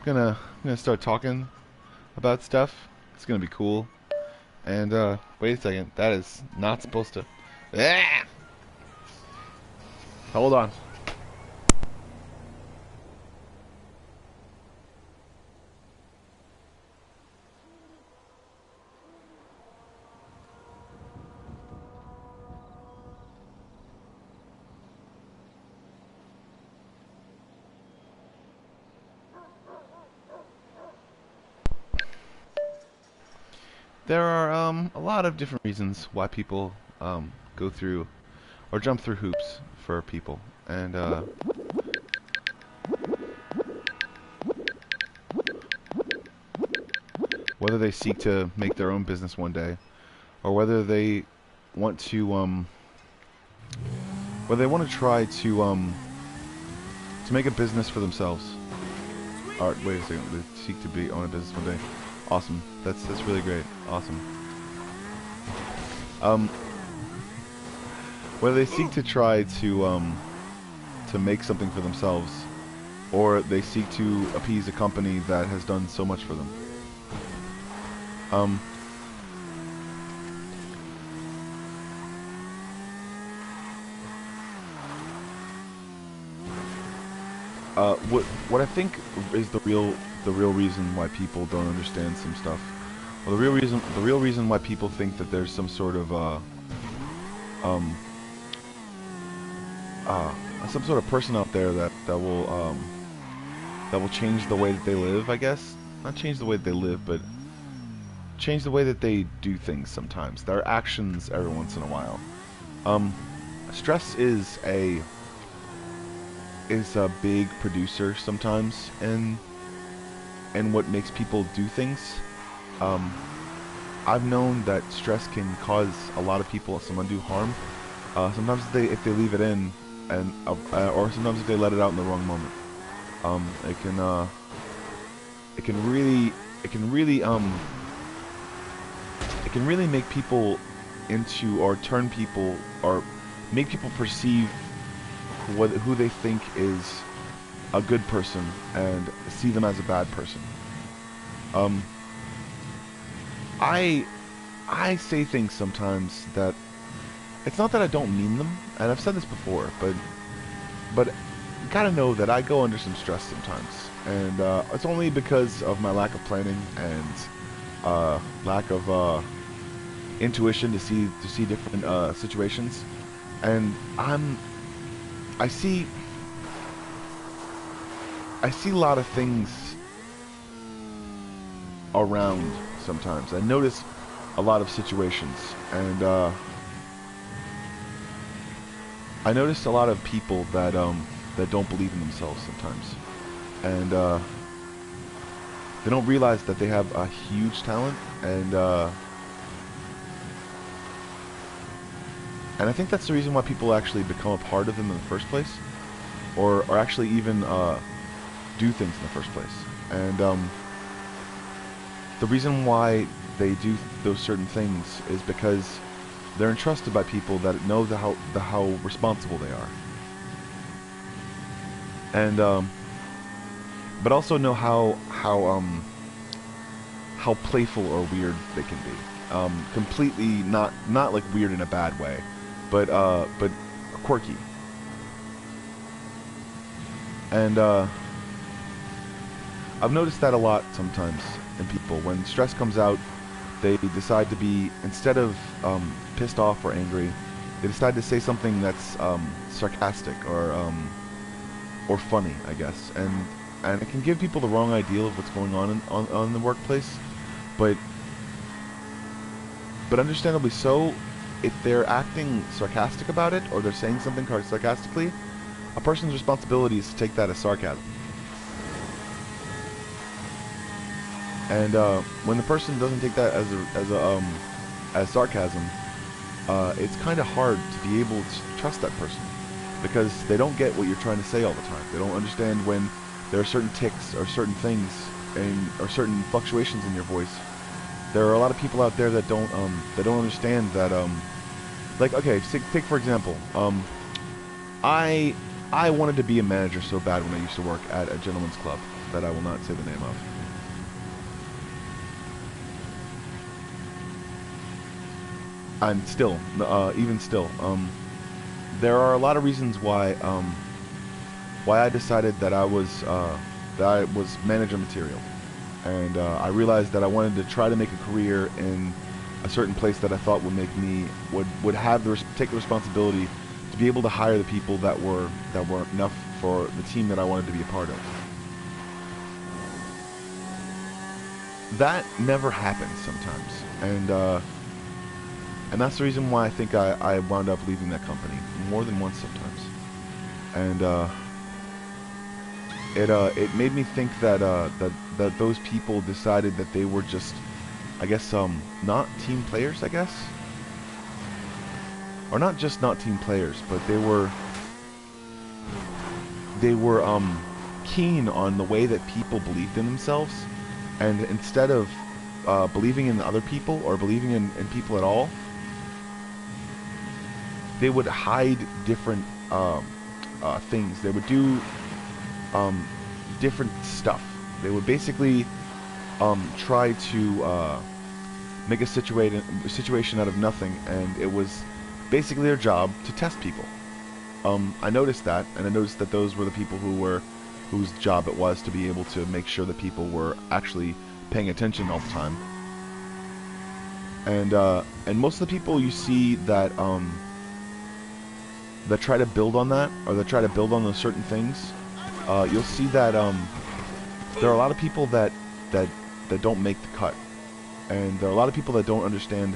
I'm gonna start talking about stuff. It's gonna be cool. And wait a second, that is not supposed to. Ah! Hold on. There are a lot of different reasons why people go through or jump through hoops for people, and whether they seek to make their own business one day, or want to whether they want to try to make a business for themselves. Or wait a second, they seek to be own a business one day. Awesome. That's really great. Awesome. Whether they seek to try to make something for themselves, or they seek to appease a company that has done so much for them. What I think is the real reason why people don't understand some stuff. Well, the real reason why people think that there's some sort of some sort of person out there that will change the way that they live, I guess. Not change the way that they live, but change the way that they do things sometimes. Their actions every once in a while. Stress is a big producer sometimes in what makes people do things. I've known that stress can cause a lot of people some undue harm. Sometimes if they leave it in, and or sometimes if they let it out in the wrong moment, it can really make people into, or turn people, or make people perceive who they think is a good person and see them as a bad person. I say things sometimes that it's not that I don't mean them, and I've said this before, but you gotta know that I go under some stress sometimes, and it's only because of my lack of planning and lack of intuition to see different situations, and I see a lot of things around sometimes. I notice a lot of situations, and I notice a lot of people that don't believe in themselves sometimes, and they don't realize that they have a huge talent, and I think that's the reason why people actually become a part of them in the first place, or actually even do things in the first place. And the reason why they do those certain things is because they're entrusted by people that know how responsible they are, and but also know how playful or weird they can be. Completely not like weird in a bad way, but quirky. And I've noticed that a lot sometimes in people. When stress comes out, they decide to be, instead of pissed off or angry, they decide to say something that's sarcastic or funny, I guess. And it can give people the wrong idea of what's going on in the workplace, but understandably so. If they're acting sarcastic about it, or they're saying something sarcastically, a person's responsibility is to take that as sarcasm. And when the person doesn't take that as sarcasm, it's kind of hard to be able to trust that person, because they don't get what you're trying to say all the time. They don't understand when there are certain tics or certain things or certain fluctuations in your voice. There are a lot of people out there that don't understand that. Like, okay, take for example, I wanted to be a manager so bad when I used to work at a gentleman's club. that I will not say the name of. And still, even still, there are a lot of reasons why I decided that I was manager material, and I realized that I wanted to try to make a career in a certain place that I thought would make me would have take the responsibility to be able to hire the people that were enough for the team that I wanted to be a part of. That never happens sometimes, and that's the reason why I think I wound up leaving that company more than once sometimes. And it made me think that that those people decided that they were just, I guess, not team players, I guess, or not just not team players, but they were keen on the way that people believed in themselves, and instead of believing in other people or believing in people at all, they would hide different things. They would do different stuff. They would basically try to make a situation out of nothing, and it was basically their job to test people. I noticed that, and I noticed that those were the people whose job it was to be able to make sure that people were actually paying attention all the time. And most of the people you see that that try to build on that, or that try to build on those certain things, you'll see that there are a lot of people that don't make the cut, and there are a lot of people that don't understand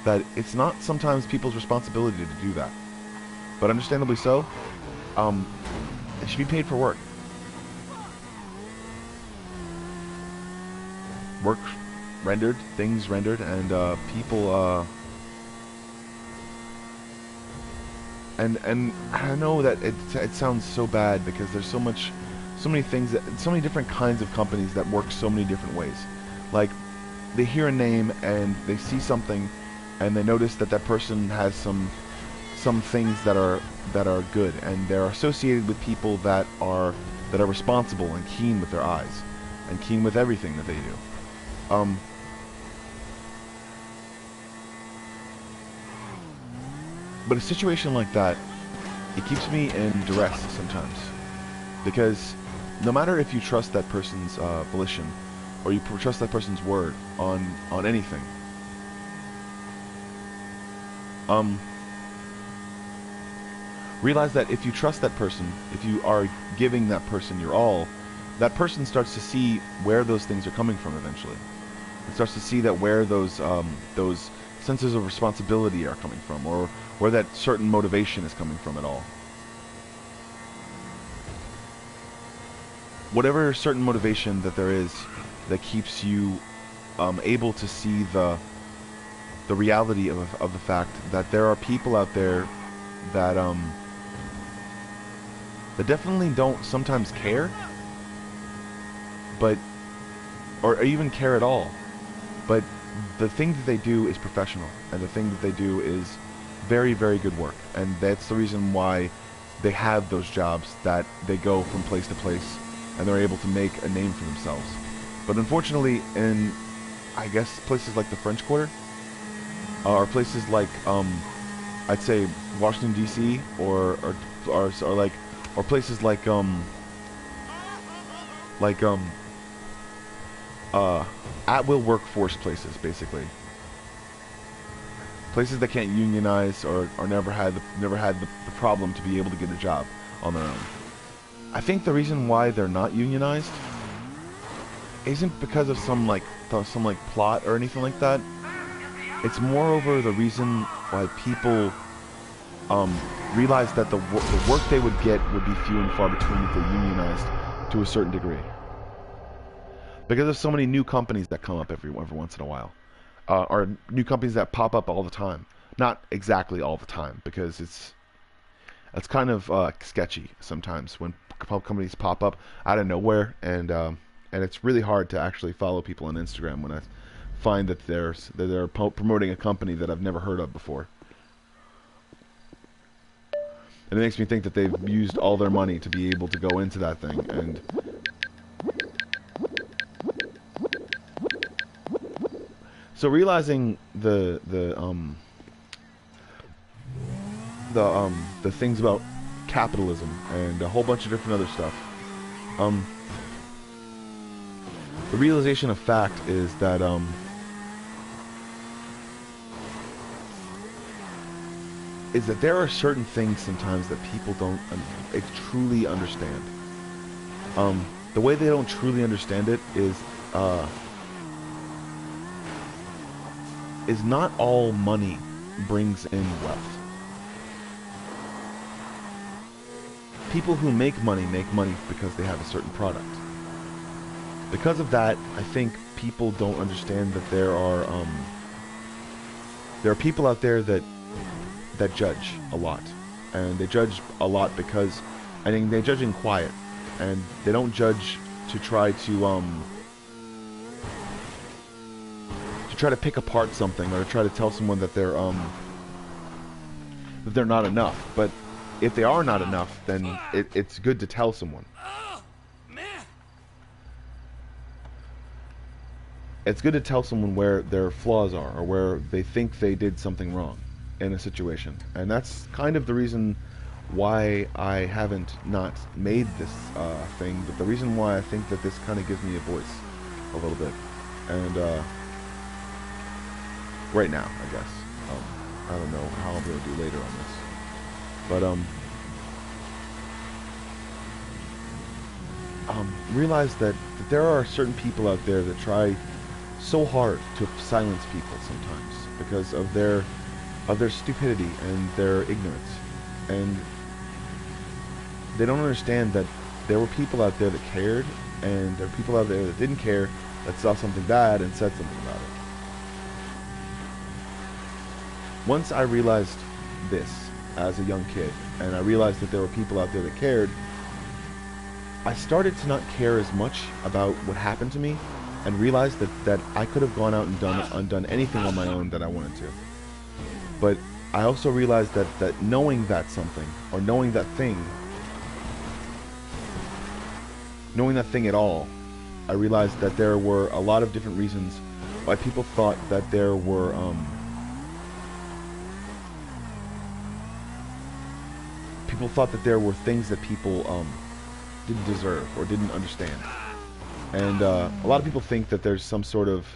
that it's not sometimes people's responsibility to do that, but understandably so. They should be paid for work. Work rendered, things rendered, and people. And I know that it sounds so bad because there's so many things, so many different kinds of companies that work so many different ways. Like, they hear a name and they see something, and they notice that that person has some things that are good, and they're associated with people that are responsible and keen with their eyes, and keen with everything that they do. But a situation like that, it keeps me in duress sometimes, because no matter if you trust that person's volition, or you trust that person's word on anything, realize that if you trust that person, if you are giving that person your all, that person starts to see where those things are coming from eventually. It starts to see that where those senses of responsibility are coming from, or where that certain motivation is coming from at all. Whatever certain motivation that there is that keeps you able to see the reality of the fact that there are people out there that that definitely don't sometimes care, but or even care at all, but the thing that they do is professional, and the thing that they do is very, very good work, and that's the reason why they have those jobs, that they go from place to place and they're able to make a name for themselves. But unfortunately, in, I guess, places like the French Quarter, or places like I'd say Washington D.C. or places like at-will workforce places, basically. Places that can't unionize or never had the problem to be able to get a job on their own. I think the reason why they're not unionized isn't because of some plot or anything like that. It's moreover the reason why people realize that the work they would get would be few and far between if they're unionized to a certain degree. Because there's so many new companies that come up every once in a while. Or new companies that pop up all the time. Not exactly all the time, because it's kind of sketchy sometimes when companies pop up out of nowhere, and it's really hard to actually follow people on Instagram when I find that they're promoting a company that I've never heard of before. And it makes me think that they've used all their money to be able to go into that thing, and So realizing the things about capitalism and a whole bunch of different other stuff. The realization of fact is that there are certain things sometimes that people don't truly understand. The way they don't truly understand it is not all money brings in wealth. People who make money because they have a certain product. Because of that, I think people don't understand that there are people out there that judge a lot, and they judge a lot because I think they judge in quiet, and they don't judge to try to pick apart something or to try to tell someone that they're not enough. But if they are not enough, then it's good to tell someone. It's good to tell someone where their flaws are, or where they think they did something wrong in a situation. And that's kind of the reason why I haven't not made this thing, but the reason why I think that this kind of gives me a voice a little bit. And right now, I guess. I don't know how I'm going to do later on this. But realize that there are certain people out there that try so hard to silence people sometimes because of their stupidity and their ignorance, and they don't understand that there were people out there that cared, and there were people out there that didn't care, that saw something bad and said something about it. Once I realized this as a young kid, and I realized that there were people out there that cared, I started to not care as much about what happened to me, and realized that I could have gone out and undone anything on my own that I wanted to. But I also realized that knowing that something, or knowing that thing at all, I realized that there were a lot of different reasons why people thought that there were things that people didn't deserve or didn't understand. And a lot of people think that there's some sort of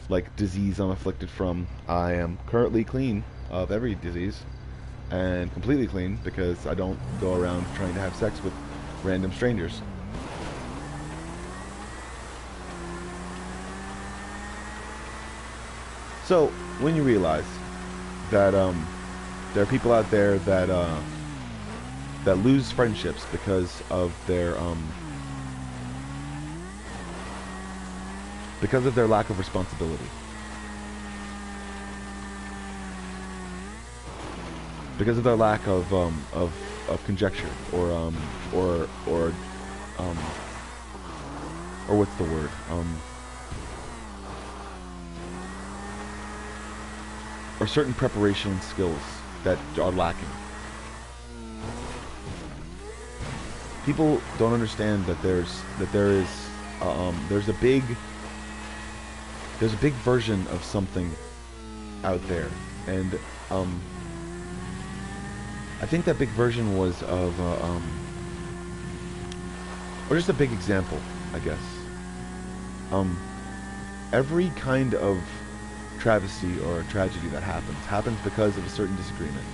like disease I'm afflicted from. I am currently clean of every disease, and completely clean, because I don't go around trying to have sex with random strangers. So when you realize that there are people out there that lose friendships because of their lack of responsibility, because of their lack of conjecture, or what's the word? Or certain preparation skills that are lacking. People don't understand that there is a big version of something out there, and I think that big version was of or just a big example, I guess. Every kind of travesty or tragedy that happens because of a certain disagreement.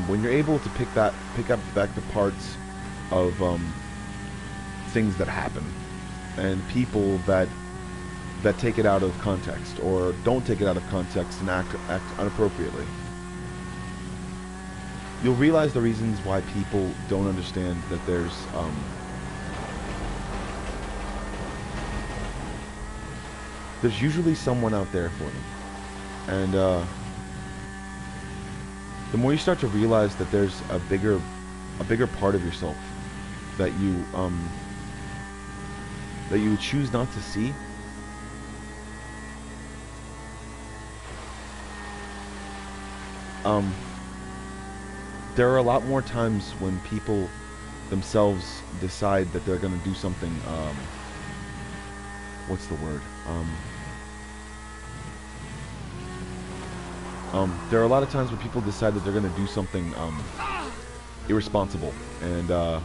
When you're able to pick up the parts of things that happen, and people that take it out of context, or don't take it out of context and act inappropriately, you'll realize the reasons why people don't understand that there's usually someone out there for them. And the more you start to realize that there's a bigger part of yourself that you choose not to see, there are a lot more times when people themselves decide that they're going to do something, what's the word? There are a lot of times when people decide that they're going to do something irresponsible, and I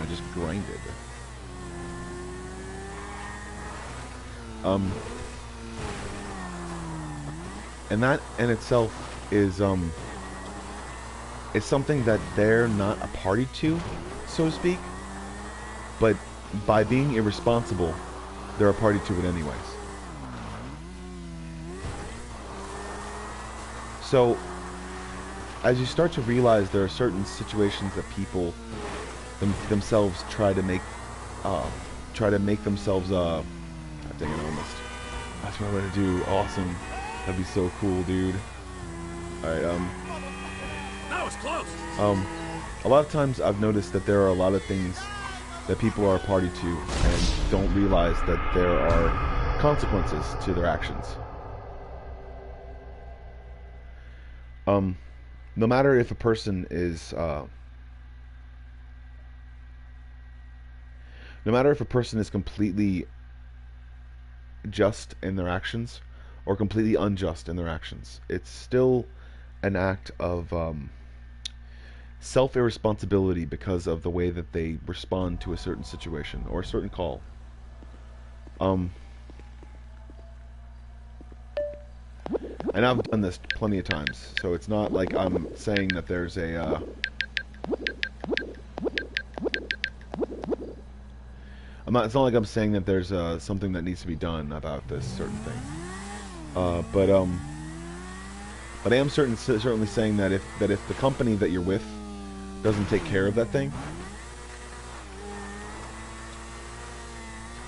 just grinded. And that in itself is something that they're not a party to, so to speak. But by being irresponsible, they're a party to it anyways. So, as you start to realize there are certain situations that people themselves try to make themselves God dang it, almost. That's what I'm gonna do. Awesome. That'd be so cool, dude. Alright, That was close. a lot of times I've noticed that there are a lot of things that people are a party to and don't realize that there are consequences to their actions. No matter if a person is no matter if a person is completely just in their actions or completely unjust in their actions, it's still an act of self-irresponsibility because of the way that they respond to a certain situation or a certain call. And I've done this plenty of times, so it's not like I'm saying that there's a it's not like I'm saying that there's something that needs to be done about this certain thing. But I am certainly saying that if the company that you're with doesn't take care of that thing,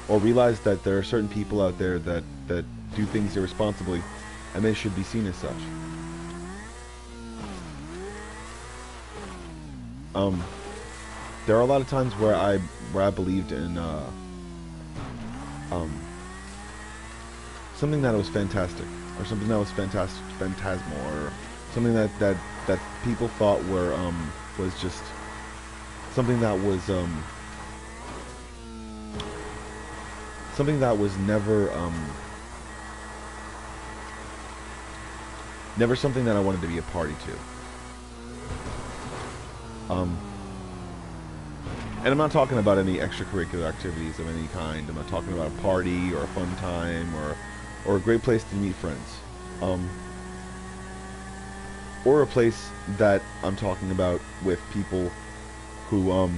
or realize that there are certain people out there that do things irresponsibly, and they should be seen as such. There are a lot of times where I believed in something that was fantastic, or something that was phantasmal, or something that people thought was just something that was never something that I wanted to be a party to. And I'm not talking about any extracurricular activities of any kind. I'm not talking about a party or a fun time or a great place to meet friends. Or a place that I'm talking about with people who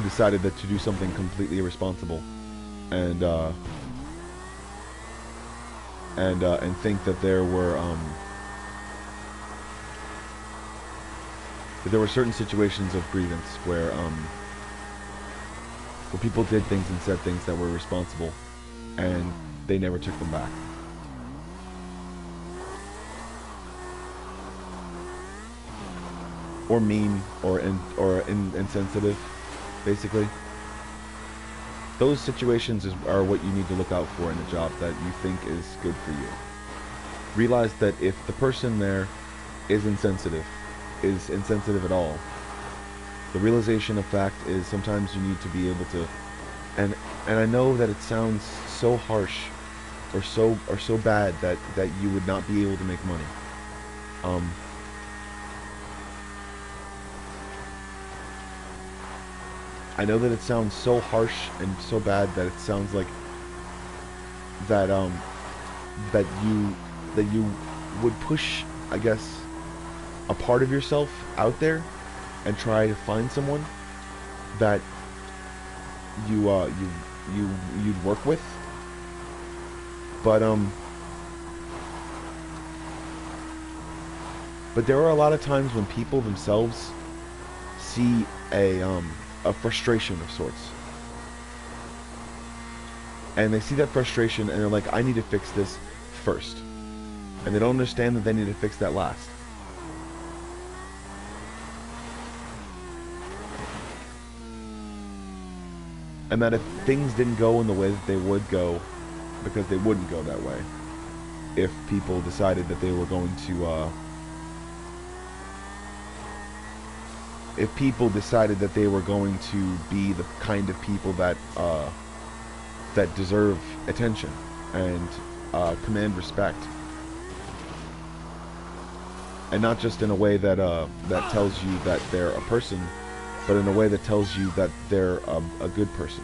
decided that to do something completely irresponsible and think that there were certain situations of grievance where people did things and said things that were irresponsible, and they never took them back. Or mean, or insensitive, basically. Those situations are what you need to look out for in a job that you think is good for you. Realize that if the person there is insensitive at all, the realization of fact is sometimes you need to be able to, and I know that it sounds so harsh or so bad that you would not be able to make money. I know that it sounds so harsh and so bad that it sounds like that you would push, I guess, a part of yourself out there and try to find someone that you'd work with, but there are a lot of times when people themselves see a frustration of sorts, and they see that frustration and they're like, I need to fix this first, and they don't understand that they need to fix that last. And that if things didn't go in the way that they would go, because they wouldn't go that way, if people decided that they were going to, if people decided that they were going to be the kind of people that that deserve attention and command respect, and not just in a way that that tells you that they're a person, but in a way that tells you that they're a good person.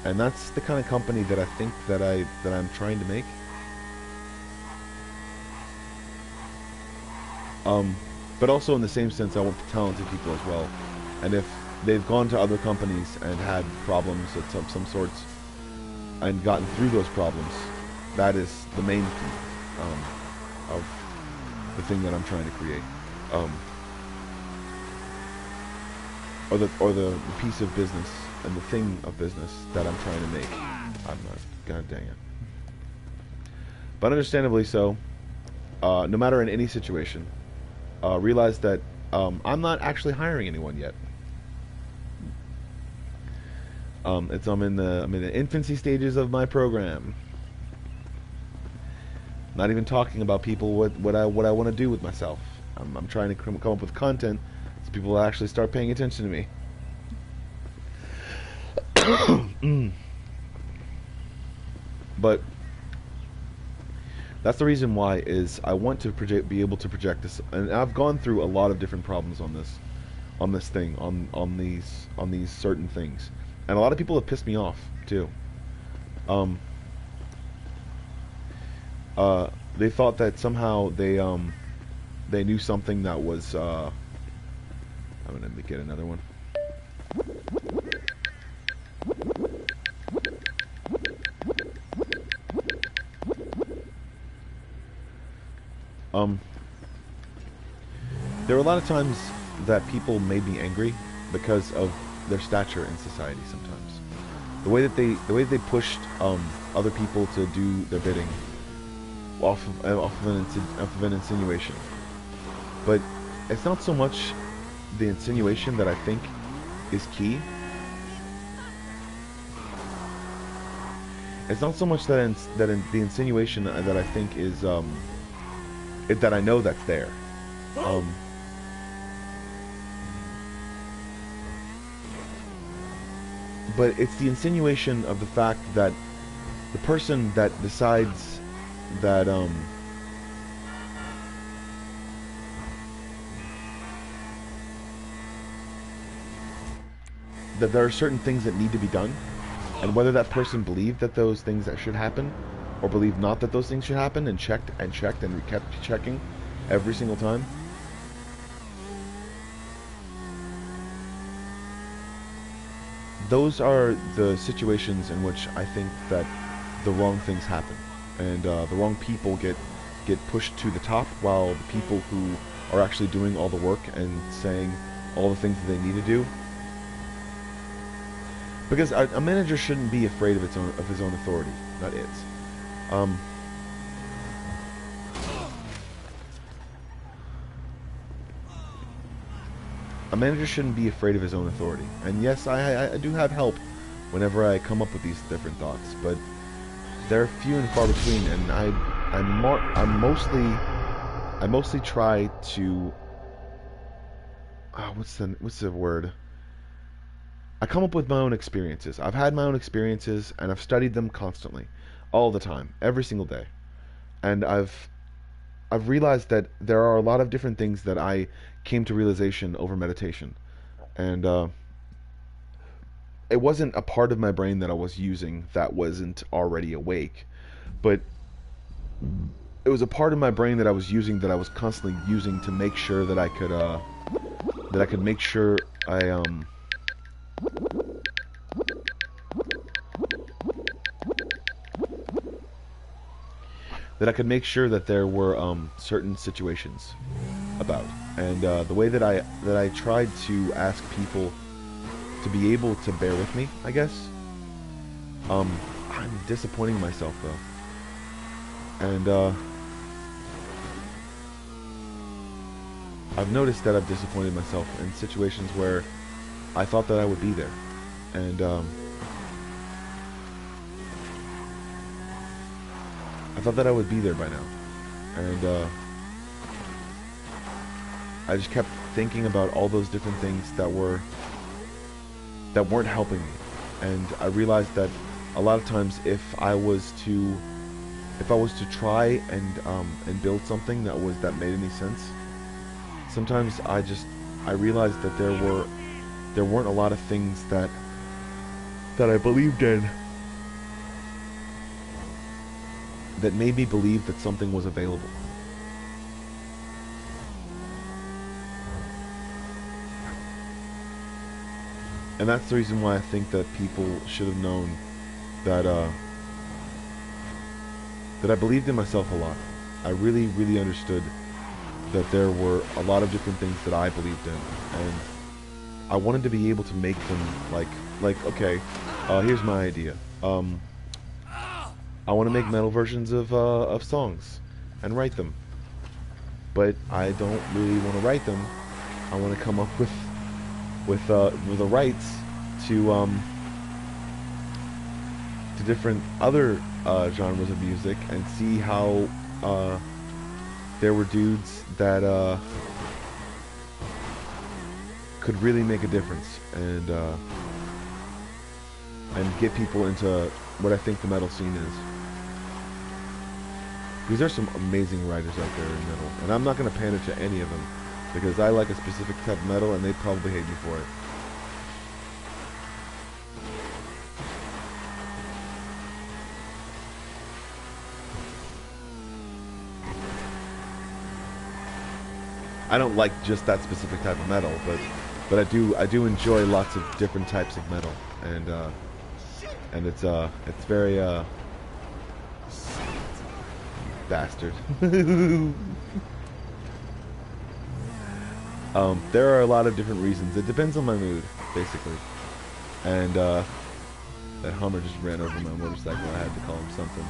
And that's the kind of company that I think that I'm trying to make. But also in the same sense, I want talented people as well. And if they've gone to other companies and had problems of some sorts and gotten through those problems, that is the main thing of the thing that I'm trying to create, or the piece of business and the thing of business that I'm trying to make. I'm not. God dang it. But understandably so. No matter in any situation, realize that I'm not actually hiring anyone yet. I'm in the infancy stages of my program. Not even talking about people what I want to do with myself. I'm trying to come up with content so people will actually start paying attention to me. But that's the reason why is I want to be able to project this, and I've gone through a lot of different problems on this thing, on these certain things, and a lot of people have pissed me off too. They thought that somehow they knew something that was I'm gonna get another one. There are a lot of times that people made me angry because of their stature in society. Sometimes the way that they pushed other people to do their bidding off of an insinuation. But it's not so much the insinuation that I think is key. It's not so much the insinuation that I think is that I know that's there. But it's the insinuation of the fact that the person that decides that that there are certain things that need to be done, and whether that person believed that those things that should happen, or believed not that those things should happen, and checked and kept checking every single time. Those are the situations in which I think that the wrong things happen, and the wrong people get pushed to the top, while the people who are actually doing all the work and saying all the things that they need to do. Because a manager shouldn't be afraid of his own authority, not its. A manager shouldn't be afraid of his own authority. And yes, I do have help whenever I come up with these different thoughts, but they're few and far between. And I mostly try to what's the word? I come up with my own experiences. I've had my own experiences, and I've studied them constantly, all the time, every single day. And I've realized that there are a lot of different things that I came to realization over meditation. And it wasn't a part of my brain that I was using that wasn't already awake, but it was a part of my brain that I was using, that I was constantly using to make sure that I could make sure that there were certain situations about, and the way that I tried to ask people to be able to bear with me, I guess. I'm disappointing myself though, and I've noticed that I've disappointed myself in situations where I thought that I would be there, and I thought that I would be there by now, and I just kept thinking about all those different things that weren't helping me, and I realized that a lot of times if I was to if I was to try and build something that made any sense, sometimes I realized that there weren't a lot of things that I believed in that made me believe that something was available. And that's the reason why I think that people should have known that that I believed in myself a lot. I really, really understood that there were a lot of different things that I believed in, and I wanted to be able to make them like okay, here's my idea. I want to make metal versions of songs and write them, but I don't really want to write them. I want to come up with the rights to different other genres of music and see how there were dudes that could really make a difference and get people into what I think the metal scene is. Because there's some amazing writers out there in metal, and I'm not going to pander to any of them because I like a specific type of metal and they'd probably hate me for it. I don't like just that specific type of metal, but I do enjoy lots of different types of metal, and it's very bastard. There are a lot of different reasons. It depends on my mood, basically. And that Hummer just ran over my motorcycle. I had to call him something.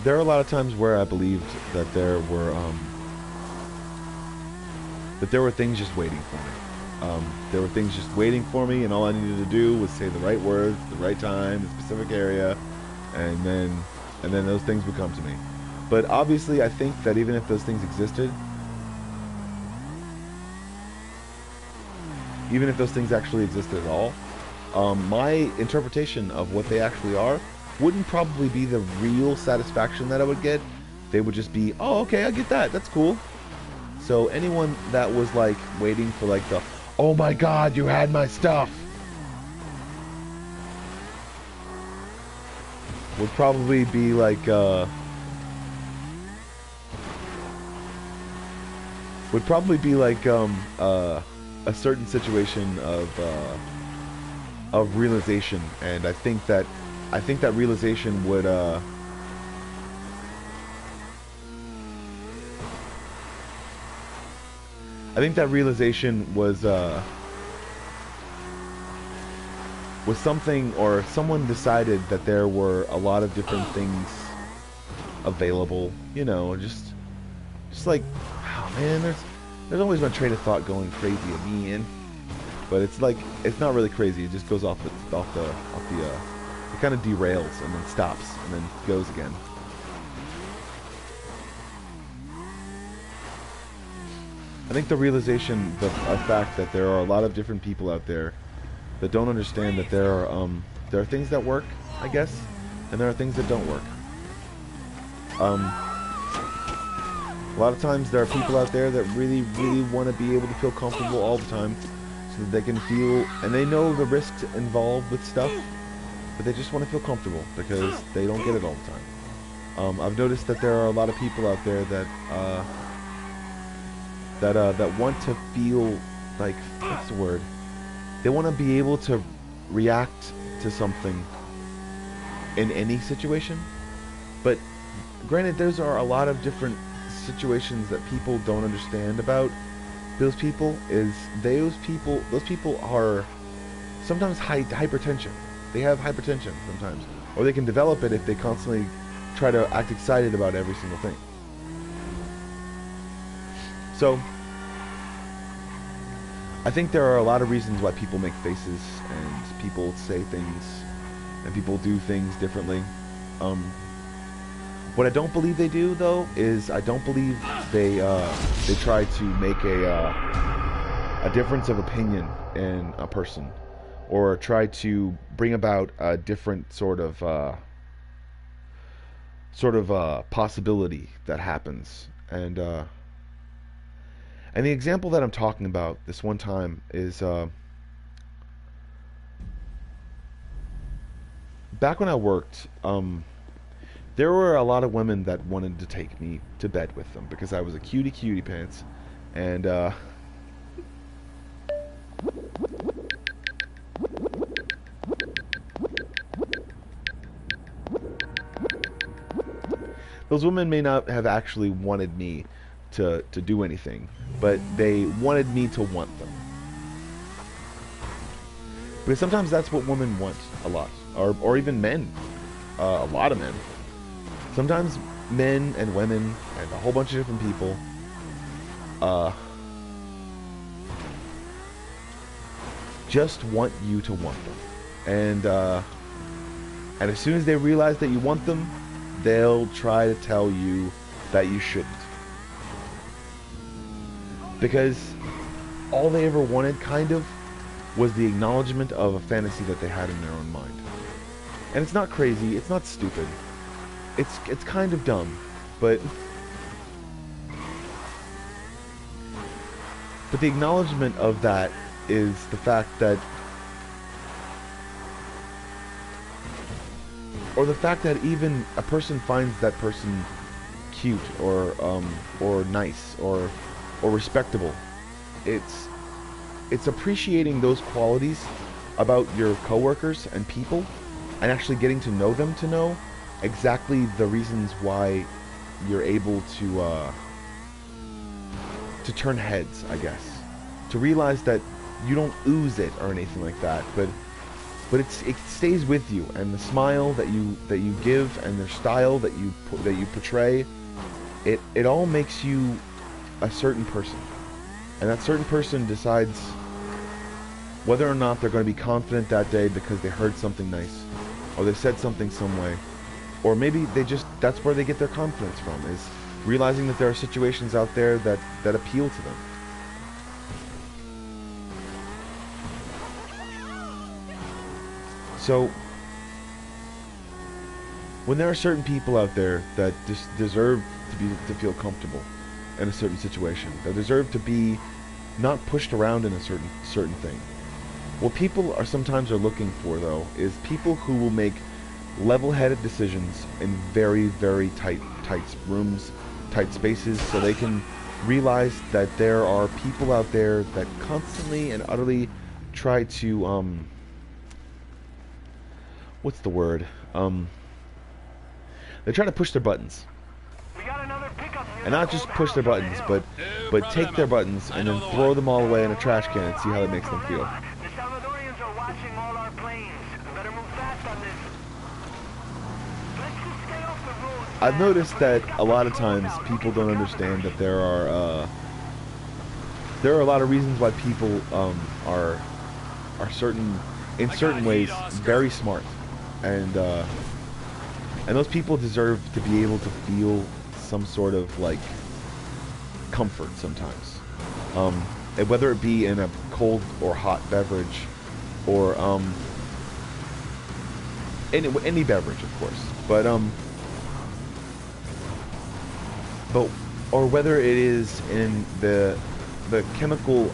There are a lot of times where I believed that there were things just waiting for me. There were things just waiting for me, and all I needed to do was say the right words, the right time, the specific area, and then those things would come to me. But obviously, I think that even if those things existed, even if those things actually existed at all, my interpretation of what they actually are wouldn't probably be the real satisfaction that I would get. They would just be, oh, okay, I get that. That's cool. So anyone that was like waiting for like the, oh my God, you had my stuff, would probably be like, a certain situation of realization, and I think that realization would was something, or someone decided that there were a lot of different things available, you know, just like, oh man, there's always my train of thought going crazy again, but it's like, it's not really crazy, it just goes off the it kind of derails and then stops and then goes again. I think the realization, the fact that there are a lot of different people out there that don't understand that there are things that work, I guess, and there are things that don't work. A lot of times there are people out there that really, really want to be able to feel comfortable all the time, so that they can feel, and they know the risks involved with stuff, but they just want to feel comfortable because they don't get it all the time. I've noticed that there are a lot of people out there that want to feel like, what's the word? They want to be able to react to something in any situation. But granted, those are a lot of different situations that people don't understand about those people. Those people are sometimes hypertension. They have hypertension sometimes, or they can develop it if they constantly try to act excited about every single thing. So I think there are a lot of reasons why people make faces and people say things and people do things differently. What I don't believe they do, though, is I don't believe they try to make a difference of opinion in a person, or try to bring about a different sort of possibility that happens. And the example that I'm talking about this one time is back when I worked. There were a lot of women that wanted to take me to bed with them because I was a cutie pants, and those women may not have actually wanted me to do anything, but they wanted me to want them. Because sometimes that's what women want a lot, or even men, a lot of men. Sometimes men and women and a whole bunch of different people just want you to want them. And as soon as they realize that you want them, they'll try to tell you that you shouldn't. Because all they ever wanted, kind of, was the acknowledgement of a fantasy that they had in their own mind. And it's not crazy, it's not stupid. It's kind of dumb, but the acknowledgement of that is the fact that, or the fact that even a person finds that person cute or nice or respectable. It's appreciating those qualities about your coworkers and people, and actually getting to know them to know exactly the reasons why you're able to turn heads, I guess. To realize that you don't ooze it or anything like that, but it stays with you, and the smile that you give and the style that you portray, it all makes you a certain person, and that certain person decides whether or not they're going to be confident that day because they heard something nice, or they said something some way. Or maybe that's where they get their confidence from, is realizing that there are situations out there that appeal to them. So, when there are certain people out there that deserve to feel comfortable in a certain situation, that deserve to be not pushed around in a certain thing, what people sometimes are looking for, though, is people who will make level-headed decisions in very, very tight rooms, tight spaces, so they can realize that there are people out there that constantly and utterly try to what's the word? They try to push their buttons, and not just push their buttons, but take their buttons and then throw them all away in a trash can and see how that makes them feel. I've noticed that a lot of times people don't understand that there are a lot of reasons why people are in certain ways very smart, and those people deserve to be able to feel some sort of like comfort sometimes, whether it be in a cold or hot beverage, or any beverage, of course, or whether it is in the chemical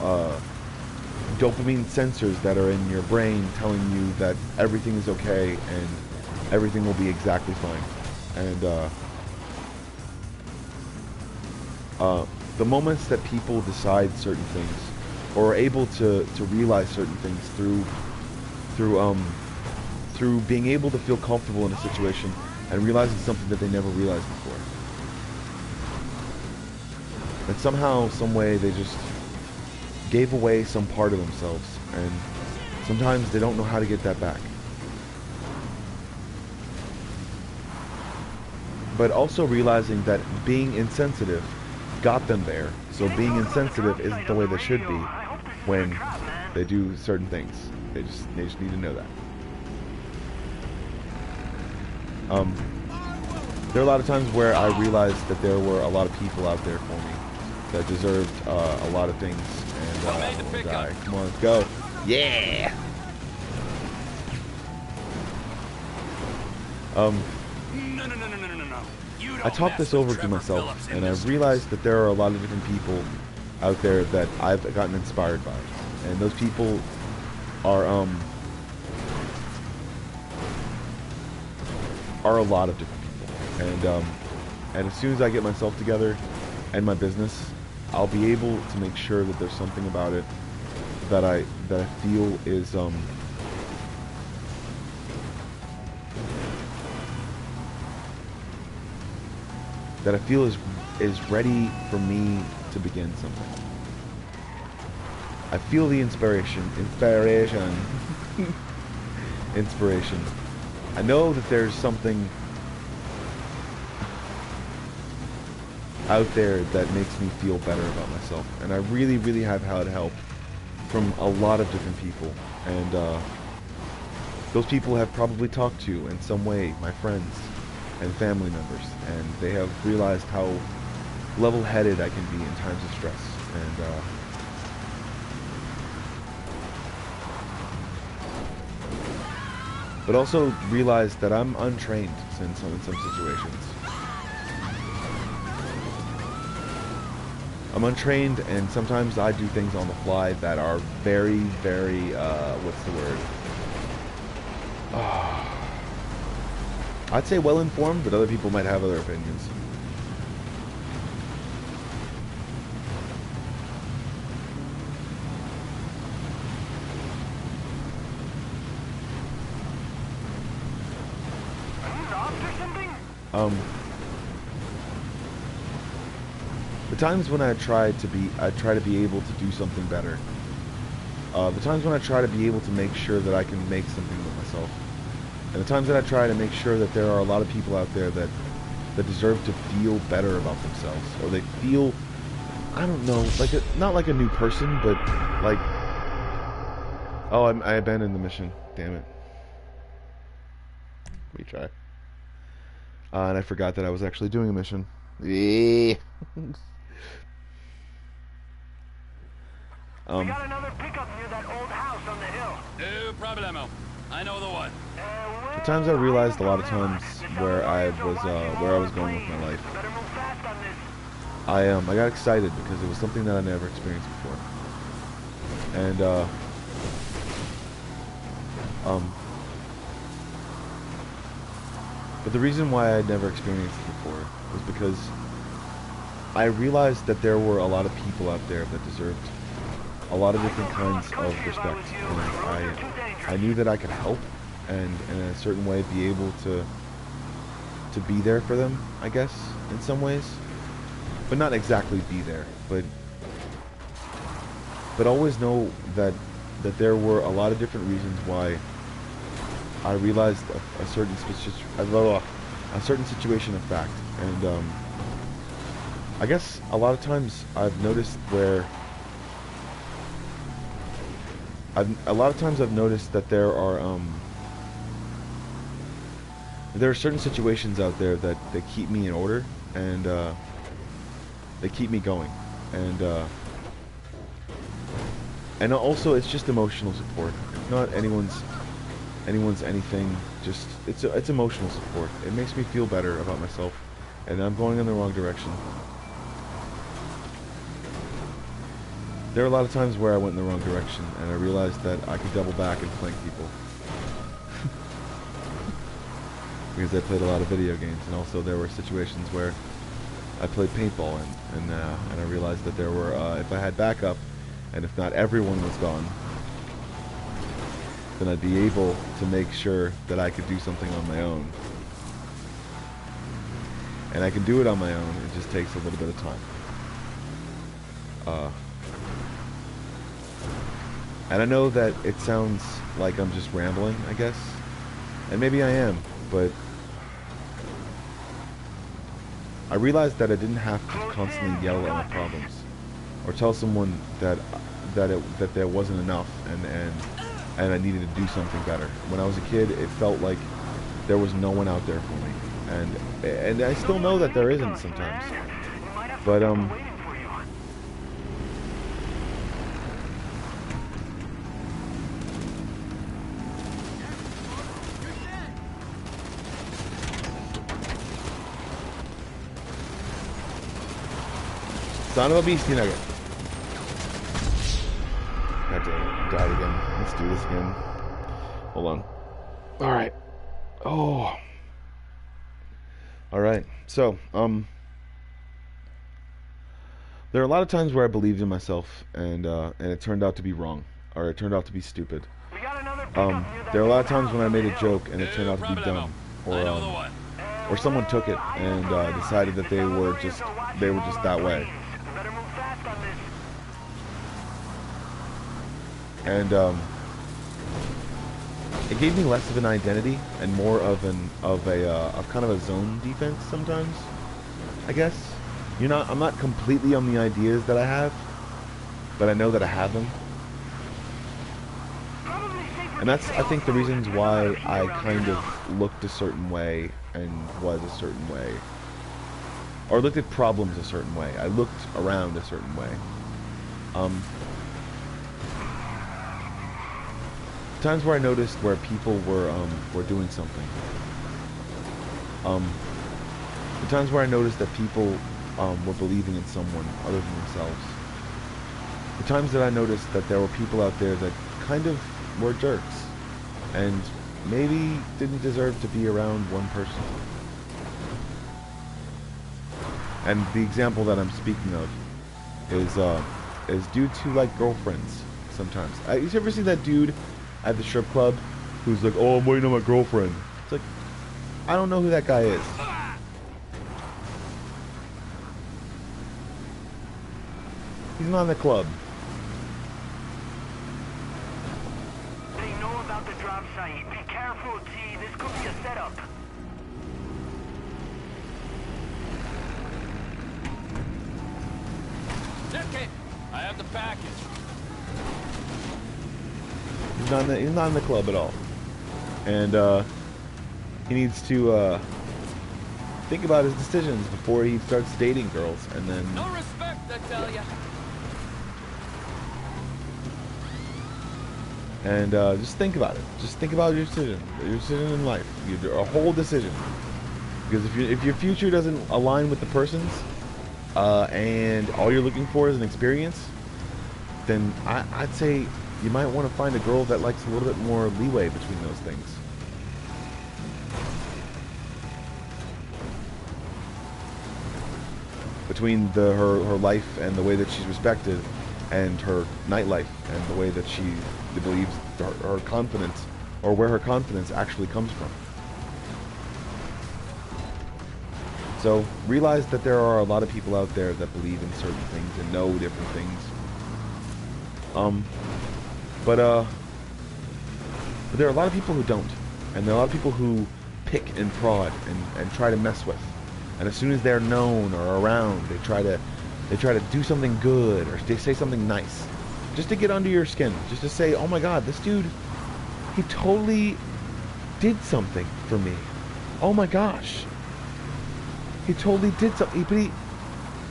dopamine sensors that are in your brain telling you that everything is okay and everything will be exactly fine. And the moments that people decide certain things, or are able to realize certain things through being able to feel comfortable in a situation and realizing something that they never realized before. And somehow, some way, they just gave away some part of themselves, and sometimes they don't know how to get that back. But also realizing that being insensitive got them there, so being insensitive isn't the way they should be when they do certain things. They just need to know that. there are a lot of times where I realized that there were a lot of people out there for me that deserved a lot of things, and I want to die. Come on, let's go. Yeah! No. I talked this over to myself, and I realized that there are a lot of different people out there that I've gotten inspired by, and those people are a lot of different people, and as soon as I get myself together and my business, I'll be able to make sure that there's something about it that I feel is that I feel is ready for me to begin something. I feel the inspiration. Inspiration. I know that there's something out there that makes me feel better about myself, and I really, really have had help from a lot of different people, and those people have probably talked to in some way my friends and family members, and they have realized how level-headed I can be in times of stress, and but also realized that I'm untrained in some situations. I'm untrained, and sometimes I do things on the fly that are very, very, what's the word? I'd say well-informed, but other people might have other opinions. The times when I try to be able to do something better. The times when I try to be able to make sure that I can make something of myself. And the times that I try to make sure that there are a lot of people out there that deserve to feel better about themselves. Or they feel, I don't know, like not like a new person, but like, oh, I abandoned the mission. Damn it. Retry. And I forgot that I was actually doing a mission. Yeah. We got another pickup near that old house on the hill. No problemo. I know the one. The times I realized a lot of times where I was going with my life. I got excited because it was something that I never experienced before. And but the reason why I'd never experienced it before was because I realized that there were a lot of people out there that deserved a lot of different kinds of respect, and I knew that I could help and in a certain way be able to be there for them, I guess, in some ways, but not exactly be there, but always know that there were a lot of different reasons why I realized a certain situation of fact, and I guess a lot of times I've noticed where that there are certain situations out there that keep me in order, and they keep me going, and also it's just emotional support. It's not anyone's anything. Just it's emotional support. It makes me feel better about myself, and I'm going in the wrong direction. There are a lot of times where I went in the wrong direction, and I realized that I could double back and flank people. Because I played a lot of video games, and also there were situations where I played paintball, and I realized that there were, if I had backup, and if not everyone was gone, then I'd be able to make sure that I could do something on my own. And I can do it on my own, it just takes a little bit of time. And I know that it sounds like I'm just rambling, I guess. And maybe I am, but I realized that I didn't have to constantly yell at my problems or tell someone that there wasn't enough and I needed to do something better. When I was a kid, it felt like there was no one out there for me. and I still know that there isn't sometimes. But son of a beastie nugget. God damn it, died again. Let's do this again. Hold on. Alright. Oh. Alright. So, there are a lot of times where I believed in myself and it turned out to be wrong. Or it turned out to be stupid. There are a lot of times when I made a joke and it turned out to be dumb. Or someone took it and decided that they were just that way. And it gave me less of an identity and more of kind of a zone defense sometimes, I guess. I'm not completely on the ideas that I have, but I know that I have them. And that's, I think, the reasons why I kind of looked a certain way and was a certain way. Or looked at problems a certain way. I looked around a certain way. Times where I noticed where people were doing something. The times where I noticed that people were believing in someone other than themselves. The times that I noticed that there were people out there that kind of were jerks and maybe didn't deserve to be around one person. And the example that I'm speaking of is due to like girlfriends sometimes. You ever see that dude at the strip club who's like, oh, I'm waiting on my girlfriend? It's like, I don't know who that guy is. He's not in the club. They know about the drop site. Be careful, T. This could be a setup. Okay, I have the package. He's not in the club at all. And he needs to think about his decisions before he starts dating girls, and then No respect, I tell ya. and just think about it. Just think about your decision in life, a whole decision. Because if your future doesn't align with the person's, and all you're looking for is an experience, then I'd say you might want to find a girl that likes a little bit more leeway between those things. Between her life and the way that she's respected, and her nightlife and the way that she believes her confidence, or where her confidence actually comes from. So realize that there are a lot of people out there that believe in certain things and know different things. But there are a lot of people who don't, and there are a lot of people who pick and prod and try to mess with. And as soon as they're known or around, they try to do something good, or they say something nice, just to get under your skin, just to say, oh my God, this dude, he totally did something for me. Oh my gosh, he totally did something. But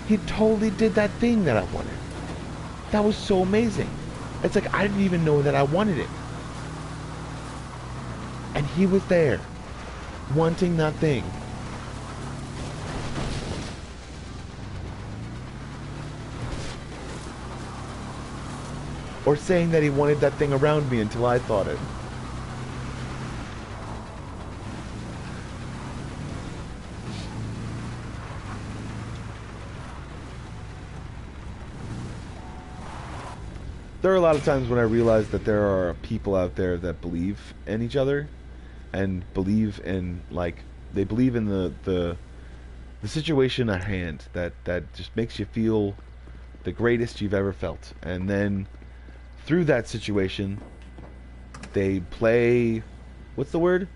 he totally did that thing that I wanted. That was so amazing. It's like I didn't even know that I wanted it, and he was there, wanting that thing. Or saying that he wanted that thing around me until I thought it. There are a lot of times when I realize that there are people out there that believe in each other, and believe in, like, they believe in the situation at hand that just makes you feel the greatest you've ever felt. And then through that situation, they play, what's the word?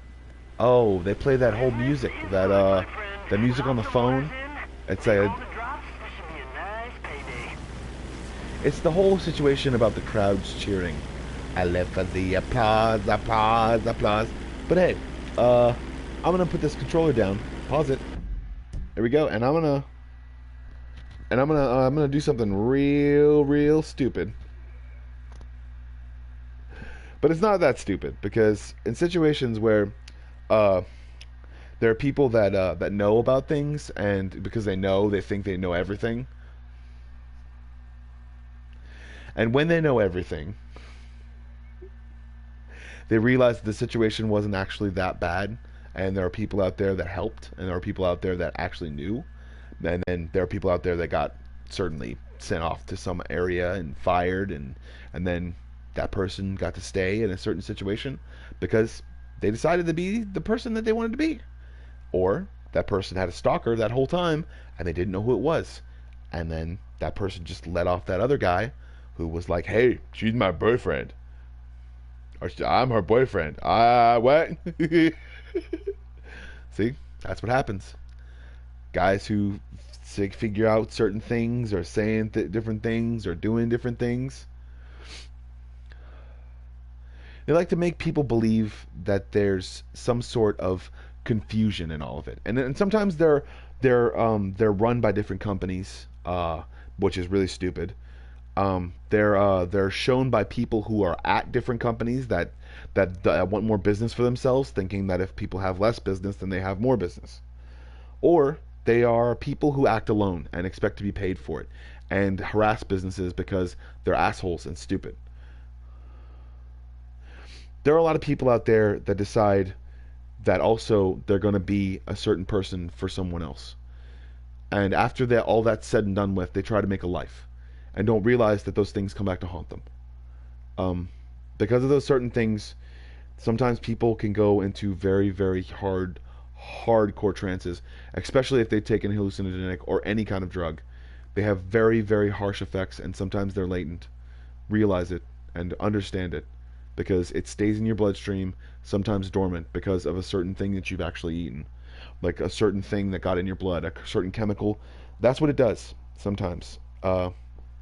Oh, they play that whole music, that music on the phone. It's the whole situation about the crowds cheering. I live for the applause, applause, applause. But hey, I'm gonna put this controller down Pause it. There we go. And I'm gonna do something real stupid. But it's not that stupid, because in situations where there are people that know about things, and because they think they know everything. And when they know everything, they realize that the situation wasn't actually that bad, and there are people out there that helped, and there are people out there that actually knew, and then there are people out there that got certainly sent off to some area and fired, and then that person got to stay in a certain situation because they decided to be the person that they wanted to be. Or that person had a stalker that whole time and they didn't know who it was. And then that person just let off that other guy who was like, hey, she's my boyfriend. Or I'm her boyfriend. What? See? That's what happens. Guys who figure out certain things, or saying different things, or doing different things, they like to make people believe that there's some sort of confusion in all of it, and sometimes they're run by different companies, which is really stupid. They're shown by people who are at different companies that want more business for themselves, thinking that if people have less business, then they have more business. Or they are people who act alone and expect to be paid for it, and harass businesses because they're assholes and stupid. There are a lot of people out there that decide that also they're going to be a certain person for someone else. And after that, all that's said and done with, they try to make a life and don't realize that those things come back to haunt them. Because of those certain things, sometimes people can go into very hardcore trances, especially if they've taken hallucinogenic or any kind of drug. They have very harsh effects, and sometimes they're latent. Realize it and understand it, because it stays in your bloodstream, sometimes dormant, because of a certain thing that you've actually eaten, like a certain thing that got in your blood, a certain chemical. That's what it does sometimes.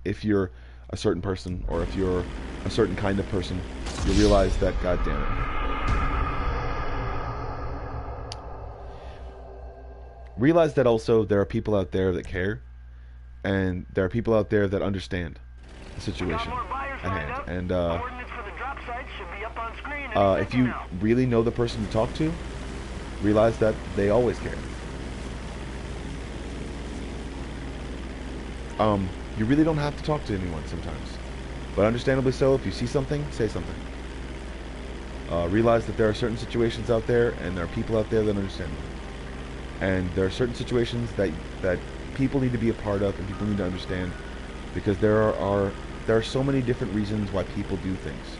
If you're a certain person, or if you're a certain kind of person, you realize that, god damn it. Realize that also there are people out there that care, and there are people out there that understand the situation at hand. And if you really know the person to talk to, realize that they always care. You really don't have to talk to anyone sometimes, but understandably so. If you see something, say something. Realize that there are certain situations out there, and there are people out there that understand them. And there are certain situations that people need to be a part of, and people need to understand, because there are so many different reasons why people do things.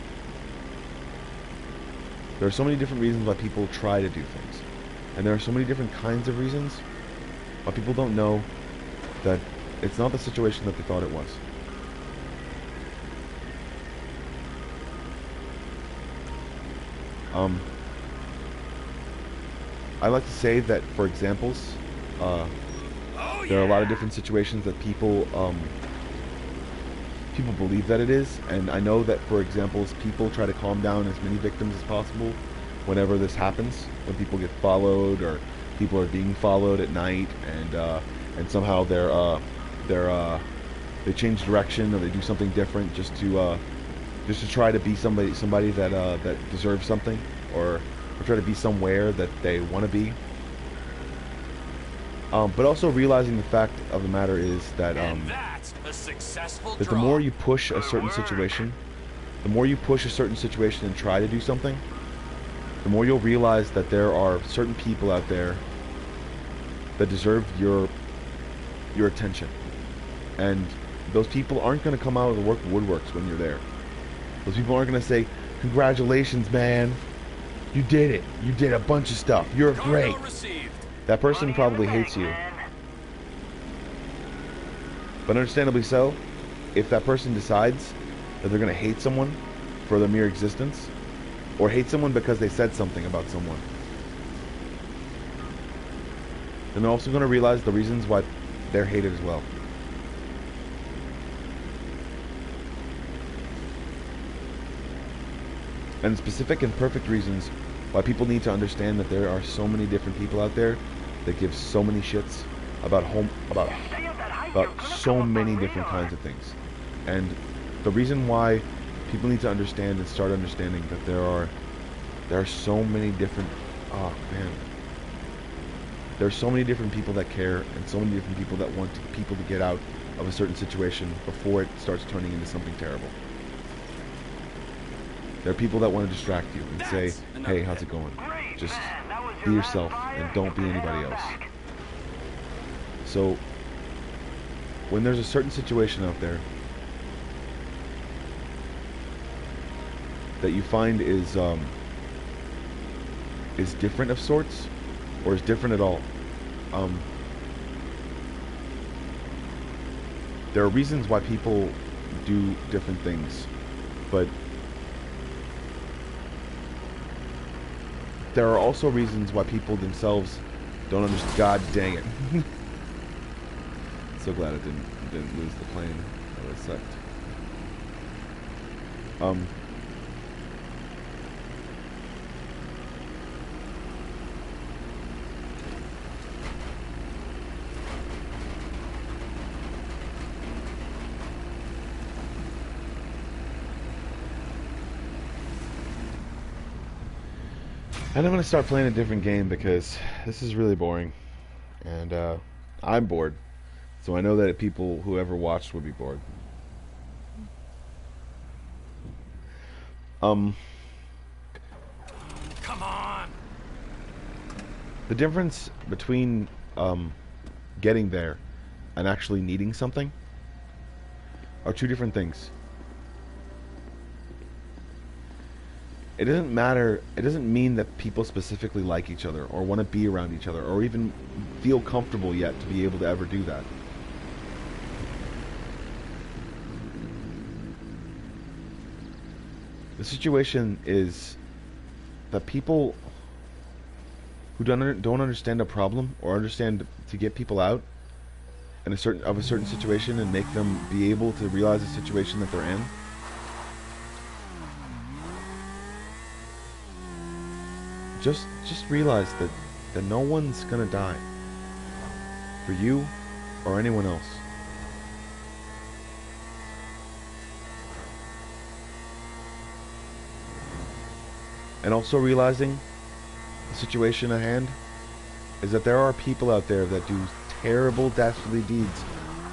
There are so many different reasons why people try to do things. And there are so many different kinds of reasons why people don't know that it's not the situation that they thought it was. I like to say that, for examples, there are a lot of different situations that people believe that it is, and I know that, for examples, people try to calm down as many victims as possible whenever this happens, when people get followed, or people are being followed at night, and somehow they change direction, or they do something different just to try to be somebody that deserves something, or try to be somewhere that they want to be. But also realizing the fact of the matter is that that the more you push a certain situation, and try to do something, the more you'll realize that there are certain people out there that deserve your attention. And those people aren't going to come out of the woodworks when you're there. Those people aren't going to say, congratulations, man. You did it. You did a bunch of stuff. You're great. That person probably hates you. But understandably so, if that person decides that they're going to hate someone for their mere existence, or hate someone because they said something about someone, then they're also going to realize the reasons why they're hated as well. And specific and perfect reasons why people need to understand that there are so many different people out there that give so many shits about so many different kinds of things. And the reason why people need to understand and start understanding that there are so many different, oh man, there are so many different people that care, and so many different people that want people to get out of a certain situation before it starts turning into something terrible. There are people that want to distract you and say, hey, how's it going? Just be yourself and don't be anybody else. So when there's a certain situation out there that you find is different of sorts, or is different at all, there are reasons why people do different things, but there are also reasons why people themselves don't understand. God dang it. So glad I didn't lose the plane. That would have sucked. And I'm going to start playing a different game because this is really boring. And I'm bored. So I know that people who ever watched would be bored. Come on. The difference between getting there and actually needing something are two different things. It doesn't matter, it doesn't mean that people specifically like each other or want to be around each other or even feel comfortable yet to be able to ever do that. The situation is that people who don't understand a problem or understand to get people out in a certain situation and make them be able to realize the situation that they're in. Just realize that no one's gonna die for you or anyone else. And also realizing the situation at hand is that there are people out there that do terrible, dastardly deeds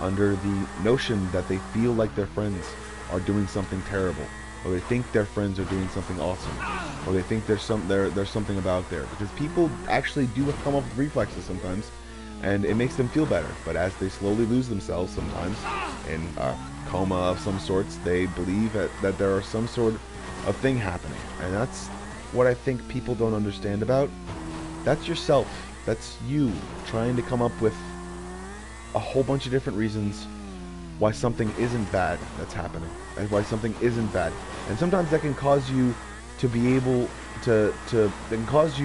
under the notion that they feel like their friends are doing something terrible, or they think their friends are doing something awesome, or they think there's something about there. Because people actually do come up with reflexes sometimes, and it makes them feel better. But as they slowly lose themselves sometimes in a coma of some sorts, they believe that there are some sort of thing happening. And that's what I think people don't understand about. That's yourself. That's you trying to come up with a whole bunch of different reasons why something isn't bad that's happening, and why something isn't bad. And sometimes that can cause you to be able to cause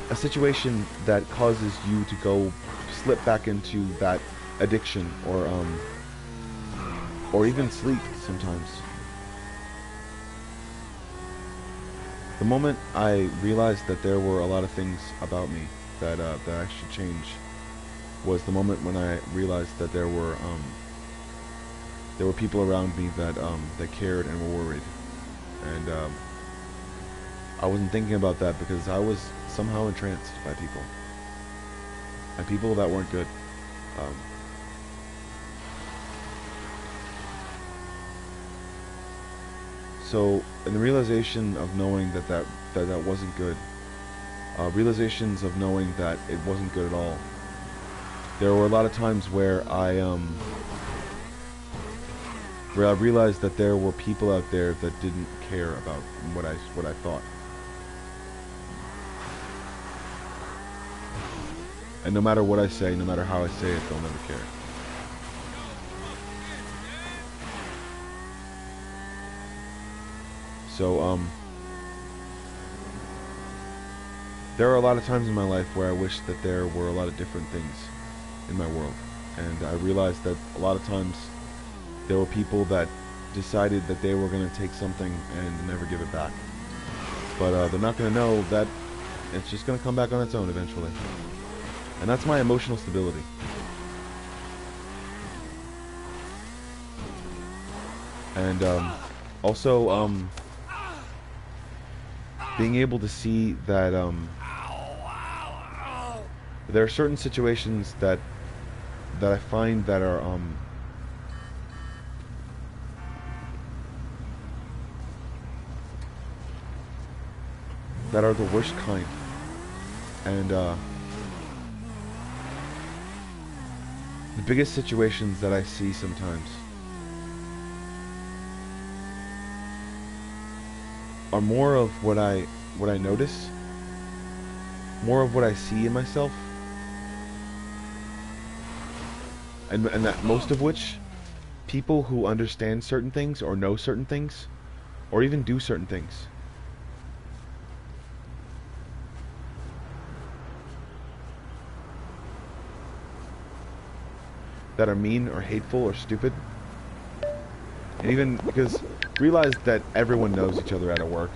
a situation that causes you to go slip back into that addiction, or even sleep sometimes. The moment I realized that there were a lot of things about me that I should change was the moment when I realized that there were people around me that cared and were worried, and I wasn't thinking about that because I was somehow entranced by people, and people that weren't good. So, in the realization of knowing that wasn't good, realizations of knowing that it wasn't good at all, there were a lot of times where I realized that there were people out there that didn't care about what I thought. And no matter what I say, no matter how I say it, they'll never care. So, there are a lot of times in my life where I wish that there were a lot of different things in my world. And I realized that a lot of times there were people that decided that they were going to take something and never give it back. But they're not going to know that It's just gonna come back on its own eventually. And that's my emotional stability. And also being able to see that there are certain situations that I find that are the worst kind. And the biggest situations that I see sometimes are more of what I notice, more of what I see in myself, and that most of which people who understand certain things or know certain things or even do certain things that are mean or hateful or stupid. And even because realize that everyone knows each other at work.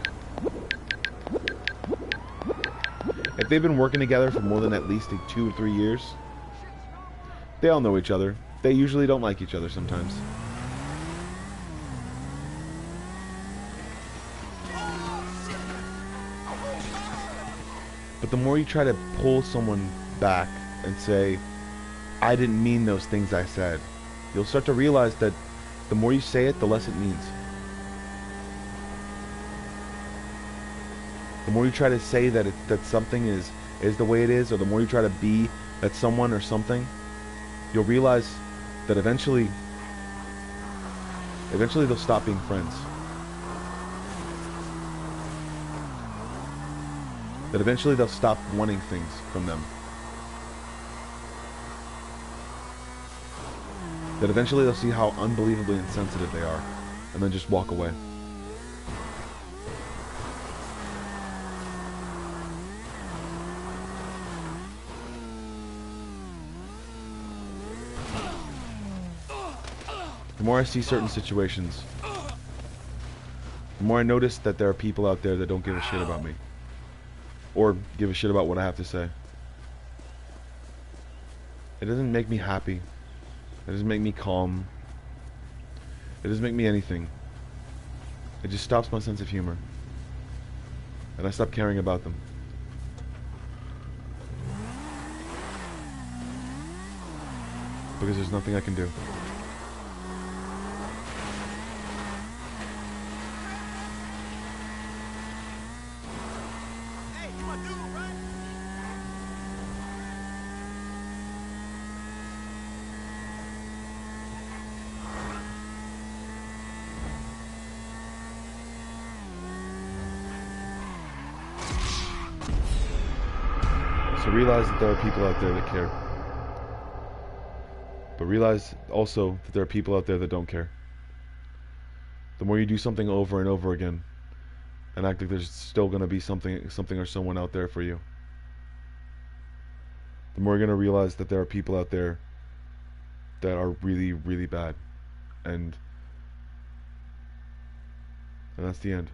If they've been working together for more than at least 2 or 3 years, they all know each other. They usually don't like each other sometimes. But the more you try to pull someone back and say, I didn't mean those things I said, you'll start to realize that the more you say it, the less it means. The more you try to say that that something is the way it is, or the more you try to be that someone or something, you'll realize that eventually they'll stop being friends. That eventually they'll stop wanting things from them. That eventually they'll see how unbelievably insensitive they are, and then just walk away. The more I see certain situations, the more I notice that there are people out there that don't give a shit about me. Or give a shit about what I have to say. It doesn't make me happy. It doesn't make me calm. It doesn't make me anything. It just stops my sense of humor. And I stop caring about them. Because there's nothing I can do. So realize that there are people out there that care. But realize also that there are people out there that don't care. The more you do something over and over again, and act like there's still going to be something or someone out there for you, the more you're going to realize that there are people out there that are really, really bad. And that's the end.